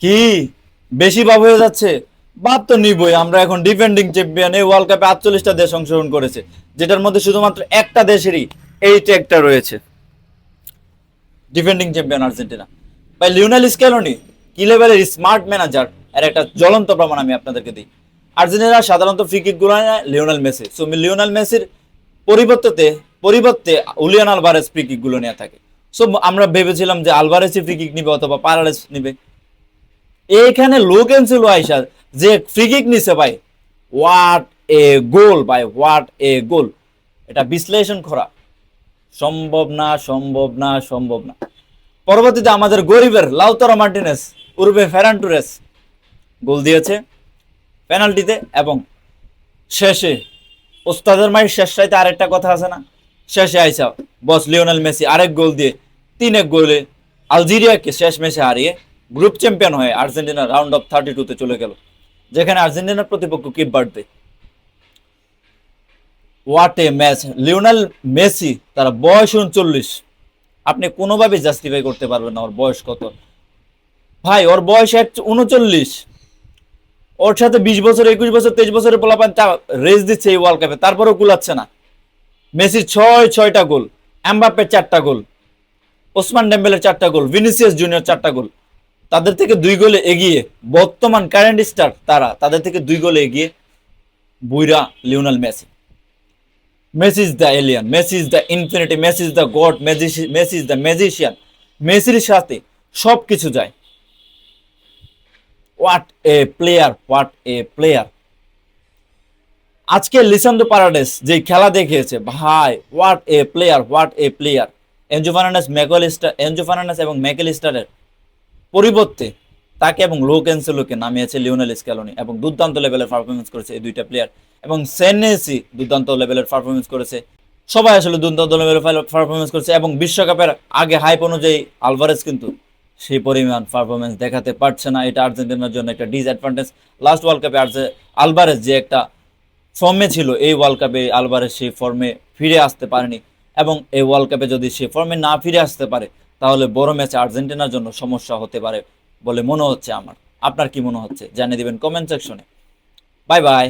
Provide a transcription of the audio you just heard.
কি বেশি ভাব হয়ে যাচ্ছে? ভাব তো নিবই। আমরা এখন ডিফেন্ডিং চ্যাম্পিয়ন, এই ওয়ার্ল্ড কাপে 48টা দেশ অংশগ্রহণ করেছে, যেটার মধ্যে শুধুমাত্র একটা দেশেরই এই ট্যাগটা রয়েছে, ডিফেন্ডিং চ্যাম্পিয়ন আর্জেন্টিনা। ভাই লিওনেল স্ক্যালোনি কি লেভেলের স্মার্ট ম্যানেজার এর একটা জ্বলন্ত প্রমাণ আমি আপনাদেরকে দিই। আর্জেন্টিনা সাধারণত ফ্রি কিক গুলো নেয় লিওনেল মেসি, সো লিওনেল মেসির পরিবর্তে পরিবর্তে উলিয়ান আলভারেজ ফ্রি কিক গুলো নিয়ে থাকে। সো আমরা ভেবেছিলাম যে আলভারেজই ফ্রি কিক নিবে অথবা পারালেস নিবে। এইখানে লো ক্যান্সেলো আইসা যে ফ্রি কিক নিছে ভাই, হোয়াট এ গোল ভাই, হোয়াট এ গোল! এটা বিশ্লেষণ করা সম্ভব না, সম্ভব না, সম্ভব না। পরবর্তীতে আমাদের গরিবের লাউতারো মার্টিনেস উর্বে ফেরান টুরেস গোল দিয়েছে পেনাল্টিতে। এবং শেষে ওস্তাদের মায়ের শেষ রাইতে আরেকটা কথা আছে না, শেষে আইসা বস লিওনেল মেসি আরেক গোল দিয়ে 3-1 গোলে আলজেরিয়াকে শেষ ম্যাচে হারিয়ে গ্রুপ চ্যাম্পিয়ন হয়ে আর্জেন্টিনা রাউন্ড অফ 32-তে চলে গেল, যেখানে আর্জেন্টিনার প্রতিপক্ষ keep birthday. What a match! Lionel Messi, তার বয়স 39, আপনি কোনোভাবে জাস্টিফাই করতে পারবেন না ওর বয়স কত। ভাই ওর বয়স 39, ওর সাথে 20 বছর, 21 বছর, 23 বছরের পোলাপান রেস দিচ্ছে এই ওয়ার্ল্ড কাপে, তারপরেও কুলাচ্ছে না। মেসির ছয়টা গোল, এমবাপ্পের 4টা গোল, ওসমান ডেম্বেলের 4টা গোল, ভিনিসিয়াস জুনিয়র 4টা গোল। তাদের থেকে 2 গোলে এগিয়ে বর্তমান কারেন্ট স্টার, তারা তাদের থেকে 2 গোলে এগিয়ে বুইরা Lionel Messi. Messi is the alien, Messi is the infinity, Messi is the god, Messi is the magician. মেসির সাথে সবকিছু যায়। What a player, what a player! আজকে লিসান্দ্রো পারাডেস যে খেলা দেখিয়েছে ভাই, what a player, what a player! Enzo Fernandes এবং ম্যাকেলিস্টারের পরিবর্তে তাকে এবং লো ক্যান্সেলোকে নামিয়েছে লিওনেল স্ক্যালোনি, এবং দুর্দান্ত লেভেলের পারফরমেন্স করেছে এই দুইটা প্লেয়ার। এবং সেনেসি দুর্দান্ত লেভেলের পারফরমেন্স করেছে, সবাই আসলে দুর্দান্ত লেভেলের পারফরমেন্স করেছে। এবং বিশ্বকাপের আগে হাইপ অনুযায়ী আলভারেজ কিন্তু সেই পরিমাণ পারফরমেন্স দেখাতে পারছে না, এটা আর্জেন্টিনার জন্য একটা ডিসঅ্যাডভান্টেজ। লাস্ট ওয়ার্ল্ড কাপে আলভারেজ যে একটা ফর্মে ছিল, এই ওয়ার্ল্ড কাপে আলভারেজ সেই ফর্মে ফিরে আসতে পারেনি। এবং এই ওয়ার্ল্ড কাপে যদি সে ফর্মে না ফিরে আসতে পারে, তাহলে বড় ম্যাচে আর্জেন্টিনার জন্য সমস্যা হতে পারে বলে মনে হচ্ছে আমার। আপনার কি মনে হচ্ছে জানিয়ে দিবেন কমেন্ট সেকশনে। Bye bye.